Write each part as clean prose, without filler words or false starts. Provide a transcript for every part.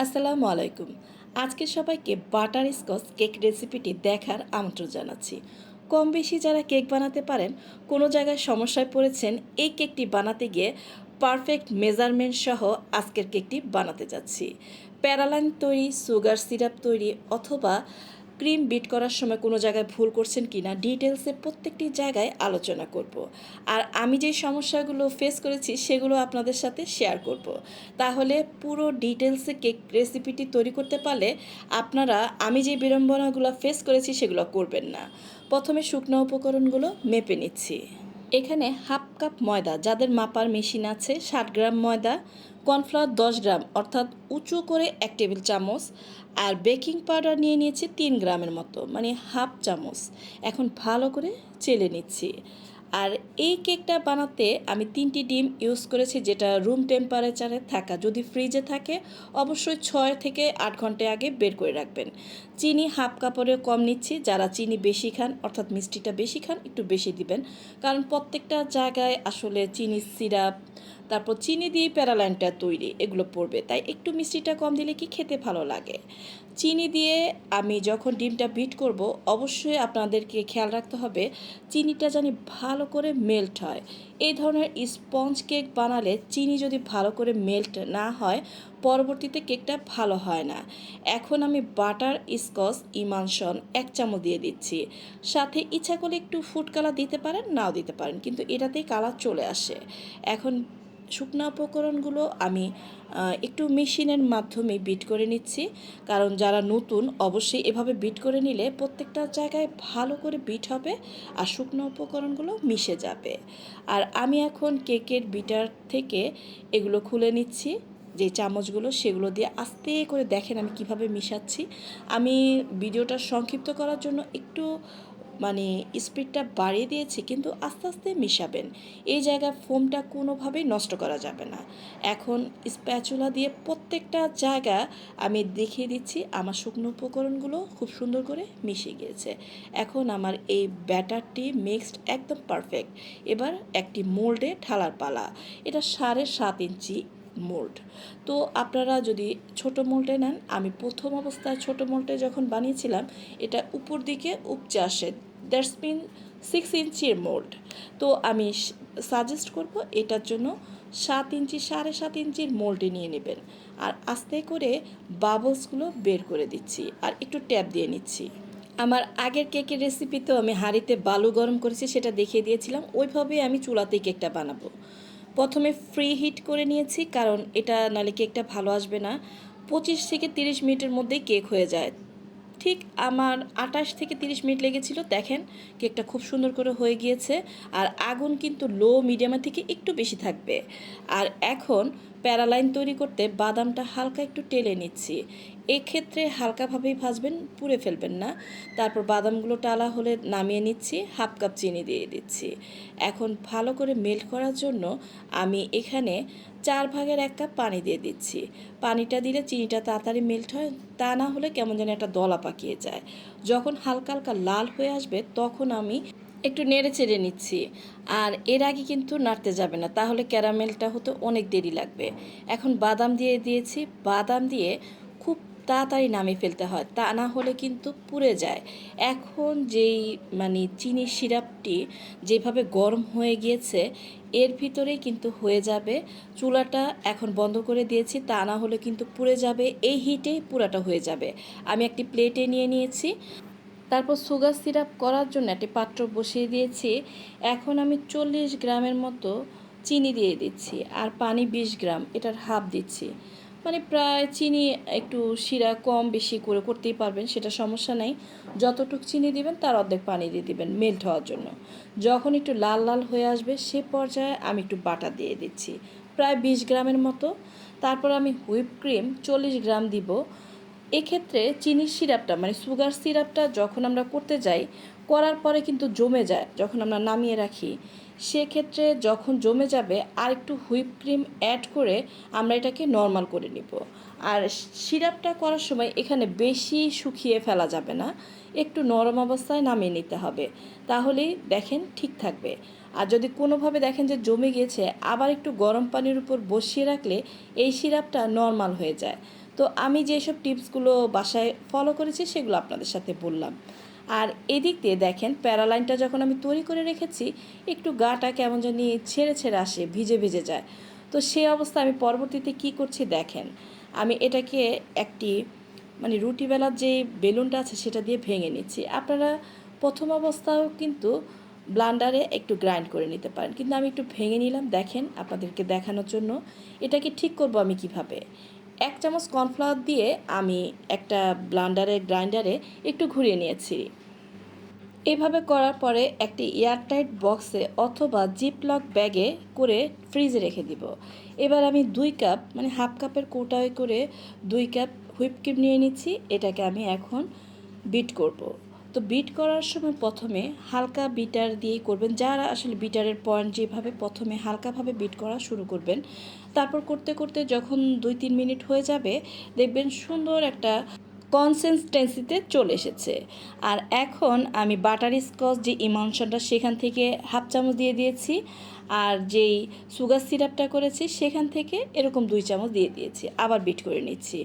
আসসালামু আলাইকুম। আজকে সবাইকে বাটার স্কচ কেক রেসিপিটি দেখার আমন্ত্রণ জানাচ্ছি। কম বেশি যারা কেক বানাতে পারেন, কোনো জায়গায় সমস্যায় পড়েছেন, এই কেকটি বানাতে গিয়ে পারফেক্ট মেজারমেন্ট সহ আজকের কেকটি বানাতে যাচ্ছি। প্যারালাইন তৈরি, সুগার সিরাপ তৈরি অথবা ক্রিম বিট করার সময় কোনো জায়গায় ভুল করছেন কি না ডিটেলসে প্রত্যেকটি জায়গায় আলোচনা করব। আর আমি যে সমস্যাগুলো ফেস করেছি সেগুলো আপনাদের সাথে শেয়ার করব। তাহলে পুরো ডিটেলসে কেক রেসিপিটি তৈরি করতে পারলে আপনারা আমি যে বিড়ম্বনাগুলো ফেস করেছি সেগুলো করবেন না। প্রথমে শুকনো উপকরণগুলো মেপে নিচ্ছি। এখানে হাফ কাপ ময়দা, যাদের মাপার মেশিন আছে 60 গ্রাম ময়দা, কর্নফ্লাওয়ার 10 গ্রাম অর্থাৎ উঁচু করে 1 টেবিল চামচ, আর বেকিং পাউডার নিয়ে নিয়েছি 3 গ্রামের মতো, মানে হাফ চামচ। এখন ভালো করে চেলে নিচ্ছি। আর এই কেকটা বানাতে আমি 3টি ডিম ইউজ করেছি, যেটা রুম টেম্পারেচারে থাকা। যদি ফ্রিজে থাকে অবশ্যই 6 থেকে 8 ঘন্টা আগে বের করে রাখবেন। চিনি হাফ কাপেরও কম নিচ্ছি। যারা চিনি বেশি খান অর্থাৎ মিষ্টিটা বেশি খান একটু বেশি দিবেন, কারণ প্রত্যেকটা জায়গায় আসলে চিনি সিরাপ, তারপর চিনি দিয়ে প্যারালাইনটা তৈরি, এগুলো পড়বে, তাই একটু মিষ্টিটা কম দিলে কি খেতে ভালো লাগে। চিনি দিয়ে আমি যখন ডিমটা বিট করব অবশ্যই আপনাদেরকে খেয়াল রাখতে হবে চিনিটা জানি ভালো করে মেল্ট হয়। এই ধরনের স্পঞ্জ কেক বানালে চিনি যদি ভালো করে মেল্ট না হয় পরবর্তীতে কেকটা ভালো হয় না। এখন আমি বাটার স্কচ ইমালশন 1 চামচ দিয়ে দিচ্ছি। সাথে ইচ্ছা করলে একটু ফুড কালার দিতে পারেন, নাও দিতে পারেন, কিন্তু এটাতেই কালার চলে আসে। এখন শুকনো উপকরণগুলো আমি একটু মেশিনের মাধ্যমে বিট করে নিচ্ছি, কারণ যারা নতুন অবশ্যই এভাবে বিট করে নিলে প্রত্যেকটা জায়গায় ভালো করে বিট হবে আর শুকনো উপকরণগুলো মিশে যাবে। আর আমি এখন কেকের বিটার থেকে এগুলো খুলে নিচ্ছি, যে চামচগুলো সেগুলো দিয়ে আস্তে করে দেখেন আমি কিভাবে মিশাচ্ছি। আমি ভিডিওটা সংক্ষিপ্ত করার জন্য একটু মানে স্পিডটা বাড়িয়ে দিয়েছি, কিন্তু আস্তে আস্তে মিশাবেন। এই জায়গায় ফোমটা কোনোভাবেই নষ্ট করা যাবে না। এখন স্প্যাচুলা দিয়ে প্রত্যেকটা জায়গা আমি দেখিয়ে দিচ্ছি আমার শুকনো উপকরণগুলো খুব সুন্দর করে মিশে গিয়েছে। এখন আমার এই ব্যাটারটি মিক্সড একদম পারফেক্ট। এবার একটি মোল্ডে ঢালার পালা। এটা 7.5 ইঞ্চি মোল্ড। তো আপনারা যদি ছোট মোল্ডে নেন, আমি প্রথম অবস্থায় ছোট মোল্ডে যখন বানিয়েছিলাম এটা উপর দিকে উপচে আসে, দ্যাটস মিন 6 ইঞ্চির মোল্ড। তো আমি সাজেস্ট করব এটার জন্য 7 ইঞ্চি 7.5 ইঞ্চির মোল্ডে নিয়ে নেবেন। আর আস্তে করে বাবলসগুলো বের করে দিচ্ছি আর একটু ট্যাপ দিয়ে নিচ্ছি। আমার আগের কেকের রেসিপিতেও আমি হাঁড়িতে বালু গরম করেছি, সেটা দেখিয়ে দিয়েছিলাম। ওইভাবেই আমি চুলাতেই কেকটা বানাবো। প্রথমে ফ্রি হিট করে নিয়েছি, কারণ এটা নাহলে কেকটা ভালো আসবে না। 25 থেকে 30 মিনিটের মধ্যেই কেক হয়ে যায়। ঠিক আমার 28 থেকে 30 মিনিট লেগেছিল। দেখেন কেকটা খুব সুন্দর করে হয়ে গিয়েছে। আর আগুন কিন্তু লো মিডিয়ামের থেকে একটু বেশি থাকবে। আর এখন প্যারালাইন তৈরি করতে বাদামটা হালকা একটু টেলে নিচ্ছি। এক্ষেত্রে হালকাভাবেই ভাজবেন, পুড়ে ফেলবেন না। তারপর বাদামগুলো টালা হলে নামিয়ে নিচ্ছি, হাফ কাপ চিনি দিয়ে দিচ্ছি। এখন ভালো করে মেল্ট করার জন্য আমি এখানে 1/4 কাপ পানি দিয়ে দিচ্ছি। পানিটা দিলে চিনিটা তাড়াতাড়ি মেল্ট হয়, তা না হলে কেমন যেন একটা দলা পাকিয়ে যায়। যখন হালকা হালকা লাল হয়ে আসবে তখন আমি একটু নেড়ে চেড়ে নিচ্ছি। আর এর আগে কিন্তু নাড়তে যাবে না, তাহলে ক্যারামেলটা হতে অনেক দেরি লাগবে। এখন বাদাম দিয়ে দিয়েছি। বাদাম দিয়ে খুব তাড়াতাড়ি নামিয়ে ফেলতে হয়, তা না হলে কিন্তু পুড়ে যায়। এখন যেই চিনির সিরাপটি যেভাবে গরম হয়ে গিয়েছে এর ভিতরেই কিন্তু হয়ে যাবে। চুলাটা এখন বন্ধ করে দিয়েছি, তা না হলে কিন্তু পুড়ে যাবে। এই হিটেই পুরাটা হয়ে যাবে। আমি একটি প্লেটে নিয়ে নিয়েছি। তারপর সুগার সিরাপ করার জন্য একটি পাত্র বসিয়ে দিয়েছি। এখন আমি 40 গ্রামের মতো চিনি দিয়ে দিচ্ছি আর পানি 20 গ্রাম, এটার হাফ দিচ্ছি। মানে প্রায় চিনি একটু শিরা কম বেশি করে করতেই পারবেন, সেটা সমস্যা নেই। যতটুকু চিনি দিবেন তার অর্ধেক পানি দিয়ে দিবেন মেল্ট হওয়ার জন্য। যখন একটু লাল লাল হয়ে আসবে সে পর্যায়ে আমি একটু বাটার দিয়ে দিচ্ছি প্রায় 20 গ্রামের মতো। তারপর আমি হুইপ ক্রিম 40 গ্রাম দিব। এক্ষেত্রে চিনির সিরাপটা সুগার সিরাপটা যখন আমরা করতে যাই, করার পরে কিন্তু জমে যায় যখন আমরা নামিয়ে রাখি। সেক্ষেত্রে যখন জমে যাবে আর একটু হুইপ ক্রিম অ্যাড করে আমরা এটাকে নর্মাল করে নিব। আর সিরাপটা করার সময় এখানে বেশি শুকিয়ে ফেলা যাবে না, একটু নরম অবস্থায় নামিয়ে নিতে হবে, তাহলেই দেখেন ঠিক থাকবে। আর যদি কোনোভাবে দেখেন যে জমে গিয়েছে, আবার একটু গরম পানির উপর বসিয়ে রাখলে এই সিরাপটা নর্মাল হয়ে যায়। তো আমি যেসব টিপসগুলো বাসায় ফলো করেছি সেগুলো আপনাদের সাথে বললাম। আর এদিক দিয়ে দেখেন প্যারালাইনটা যখন আমি তৈরি করে রেখেছি একটু গাটা কেমন জানি ছেড়ে ছেড়ে আসে, ভিজে ভিজে যায়। তো সেই অবস্থা আমি পরবর্তীতে কি করছি দেখেন, আমি এটাকে একটি মানে রুটি বেলার যে বেলুনটা আছে সেটা দিয়ে ভেঙে নিচ্ছি। আপনারা প্রথম অবস্থাও কিন্তু ব্লান্ডারে একটু গ্রাইন্ড করে নিতে পারেন, কিন্তু আমি একটু ভেঙে নিলাম দেখেন আপনাদেরকে দেখানোর জন্য। এটাকে ঠিক করব আমি কিভাবে। 1 চামচ কর্নফ্লাওয়ার দিয়ে আমি একটা গ্রাইন্ডারে একটু ঘুরিয়ে নিয়েছি। এভাবে করার পরে একটি এয়ারটাইট বক্সে অথবা জিপলক ব্যাগে করে ফ্রিজে রেখে দিব। এবার আমি 2 কাপ মানে হাফ কাপের কোটায় করে 2 কাপ হুইপ ক্রিম নিয়ে নিচ্ছি। এটাকে আমি এখন বিট করব। তো বিট করার সময় প্রথমে হালকা বিটার দিয়েই করবেন, যারা আসলে বিটারের পয়েন্ট যেভাবে প্রথমে হালকাভাবে বিট করা শুরু করবেন। তারপর করতে করতে যখন 2-3 মিনিট হয়ে যাবে দেখবেন সুন্দর একটা কনসিস্টেন্সিতে চলে এসেছে। আর এখন আমি বাটার স্কচ যে ইমানশনটা সেখান থেকে হাফ চামচ দিয়ে দিয়েছি, আর যেই সুগার সিরাপটা করেছি সেখান থেকে এরকম 2 চামচ দিয়ে দিয়েছি, আবার বিট করে নিচ্ছি।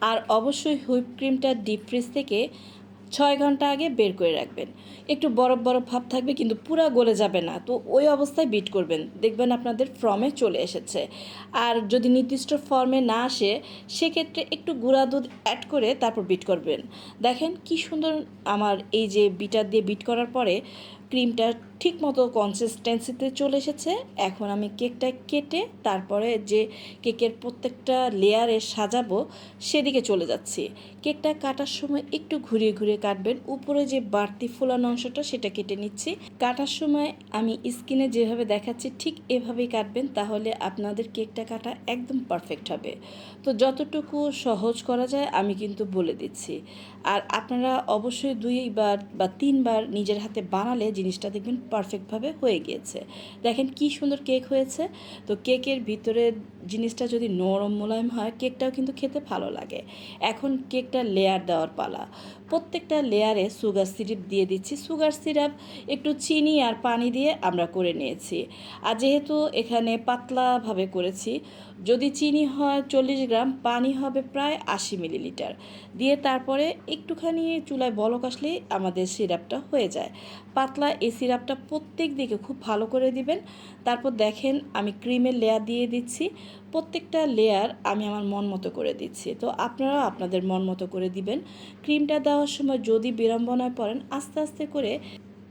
আর অবশ্যই হুইপ ক্রিমটা ডিপ ফ্রিজ থেকে 6 ঘন্টা আগে বের করে রাখবেন। একটু বরফ বরফ ভাব থাকবে কিন্তু পুরা গলে যাবে না, তো ওই অবস্থায় বিট করবেন, দেখবেন আপনাদের ফর্মে চলে এসেছে। আর যদি নির্দিষ্ট ফর্মে না আসে সেক্ষেত্রে একটু গুঁড়া দুধ অ্যাড করে তারপর বিট করবেন। দেখেন কি সুন্দর আমার এই যে বিটার দিয়ে বিট করার পরে ক্রিমটা ঠিক মতো কনসিস্টেন্সিতে চলে এসেছে। এখন আমি কেকটা কেটে তারপরে যে কেকের প্রত্যেকটা লেয়ারে সাজাবো সেদিকে চলে যাচ্ছি। কেকটা কাটার সময় একটু ঘুরিয়ে ঘুরিয়ে কাটবেন, উপরে যে বাড়তি ফোলানো অংশটা সেটা কেটে নিচ্ছি। কাটার সময় আমি স্কিনে যেভাবে দেখাচ্ছি ঠিক এভাবেই কাটবেন, তাহলে আপনাদের কেকটা কাটা একদম পারফেক্ট হবে। তো যতটুকু সহজ করা যায় আমি কিন্তু বলে দিচ্ছি। আর আপনারা অবশ্যই 2 বার বা 3 বার নিজের হাতে বানালে জিনিসটা দেখবেন পারফেক্টভাবে হয়ে গিয়েছে। দেখেন কি সুন্দর কেক হয়েছে। তো কেকের ভিতরে জিনিসটা যদি নরম মোলায়েম হয় কেকটাও কিন্তু খেতে ভালো লাগে। এখন কেকটা লেয়ার দেওয়ার পালা। প্রত্যেকটা লেয়ারে সুগার সিরাপ দিয়ে দিচ্ছি। সুগার সিরাপ একটু চিনি আর পানি দিয়ে আমরা করে নিয়েছি। আর যেহেতু এখানে পাতলাভাবে করেছি, যদি চিনি হয় 40 গ্রাম, পানি হবে প্রায় 80 মিলিলিটার দিয়ে তারপরে একটুখানি চুলায় বলক আসলেই আমাদের সিরাপটা হয়ে যায়। পাতলা এই সিরাপটা প্রত্যেক দিকে খুব ভালো করে দিবেন। তারপর দেখেন আমি ক্রিমের লেয়ার দিয়ে দিচ্ছি। প্রত্যেকটা লেয়ার আমি আমার মন মতো করে দিচ্ছি, তো আপনারাও আপনাদের মন মতো করে দিবেন। ক্রিমটা দেওয়ার সময় যদি বিড়ম্বনায় পড়েন আস্তে আস্তে করে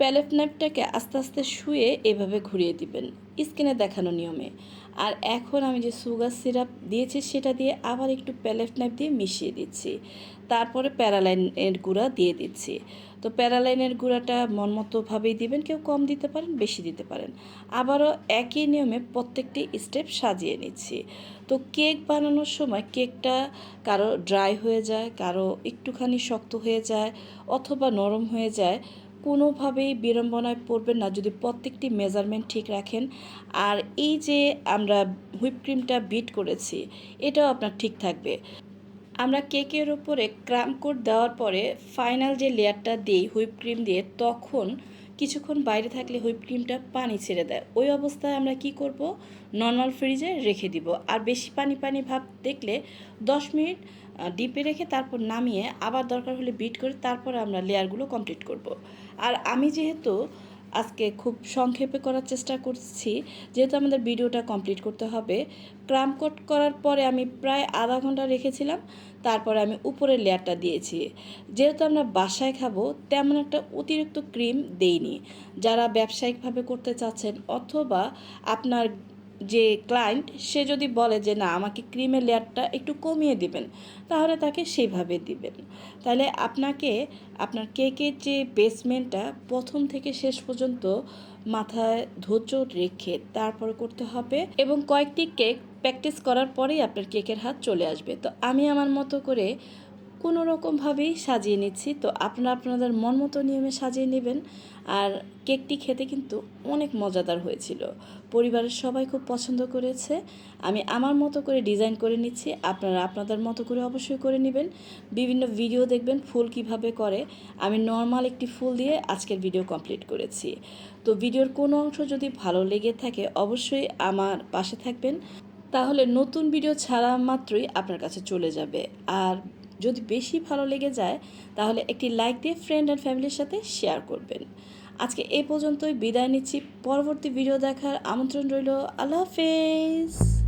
প্যালেট নাইফটাকে আস্তে আস্তে শুয়ে এভাবে ঘুরিয়ে দিবেন স্কিনে দেখানো নিয়মে। আর এখন আমি যে সুগার সিরাপ দিয়েছি সেটা দিয়ে আবার একটু প্যালেট নাইফ দিয়ে মিশিয়ে দিচ্ছি। তারপরে প্যারালাইনের গুঁড়া দিয়ে দিচ্ছি। তো প্যারালাইনের গুঁড়াটা মন মতোভাবেই দিবেন, কেউ কম দিতে পারেন বেশি দিতে পারেন। আবারও একই নিয়মে প্রত্যেকটি স্টেপ সাজিয়ে নিচ্ছি। তো কেক বানানোর সময় কেকটা কারো ড্রাই হয়ে যায়, কারো একটুখানি শক্ত হয়ে যায় অথবা নরম হয়ে যায়। কোনোভাবেই বিড়ম্বনায় পড়বেন না যদি প্রত্যেকটি মেজারমেন্ট ঠিক রাখেন। আর এই যে আমরা হুইপ ক্রিমটা বিট করেছি এটাও আপনার ঠিক থাকবে। আমরা কেকের উপরে ক্রাম কোট দেওয়ার পরে ফাইনাল যে লেয়ারটা দিই হুইপ ক্রিম দিয়ে, তখন কিছুক্ষণ বাইরে থাকলে হুইপ ক্রিমটা পানি ছেড়ে দেয়। ওই অবস্থায় আমরা কি করব, নর্মাল ফ্রিজে রেখে দিব। আর বেশি পানি পানি ভাব দেখলে 10 মিনিট ডিপে রেখে তারপর নামিয়ে আবার দরকার হলে বিট করে তারপর আমরা লেয়ারগুলো কমপ্লিট করব। আর আমি যেহেতু আজকে খুব সংক্ষেপে করার চেষ্টা করছি, যেহেতু আমাদের ভিডিওটা কমপ্লিট করতে হবে, ক্রাম কোট করার পরে আমি প্রায় আধা ঘন্টা রেখেছিলাম। তারপরে আমি উপরের লেয়ারটা দিয়েছি। যেহেতু আমরা বাসায় খাবো তেমন একটা অতিরিক্ত ক্রিম দেইনি। যারা ব্যবসায়িকভাবে করতে চাচ্ছেন অথবা আপনার যে ক্লায়েন্ট সে যদি বলে যে না আমাকে ক্রিমের লেয়ারটা একটু কমিয়ে দিবেন, তাহলে তাকে সেইভাবে দিবেন। তাহলে আপনাকে আপনার কেকের যে বেসমেন্টটা প্রথম থেকে শেষ পর্যন্ত মাথায় ধৈর্য রেখে তারপরে করতে হবে, এবং কয়েকটি কেক প্র্যাকটিস করার পরেই আপনার কেকের হাত চলে আসবে। তো আমি আমার মতো করে কোনো রকমভাবেই সাজিয়ে নিচ্ছি। তো আপনারা আপনাদের মন মতো নিয়মে সাজিয়ে নেবেন। আর কেকটি খেতে কিন্তু অনেক মজাদার হয়েছিল, পরিবারের সবাই খুব পছন্দ করেছে। আমি আমার মতো করে ডিজাইন করে নিচ্ছি, আপনারা আপনাদের মতো করে অবশ্যই করে নেবেন। বিভিন্ন ভিডিও দেখবেন ফুল কিভাবে করে, আমি নর্মাল একটি ফুল দিয়ে আজকের ভিডিও কমপ্লিট করেছি। তো ভিডিওর কোনো অংশ যদি ভালো লেগে থাকে অবশ্যই আমার পাশে থাকবেন। তাহলে নতুন ভিডিও ছাড়া মাত্রই আপনার কাছে চলে যাবে। আর যদি বেশি ভালো লেগে যায় তাহলে একটি লাইক দিয়ে ফ্রেন্ড অ্যান্ড ফ্যামিলির সাথে শেয়ার করবেন। আজকে এই পর্যন্তই বিদায় নিচ্ছি। পরবর্তী ভিডিও দেখার আমন্ত্রণ রইল। আল্লাহ হাফেজ।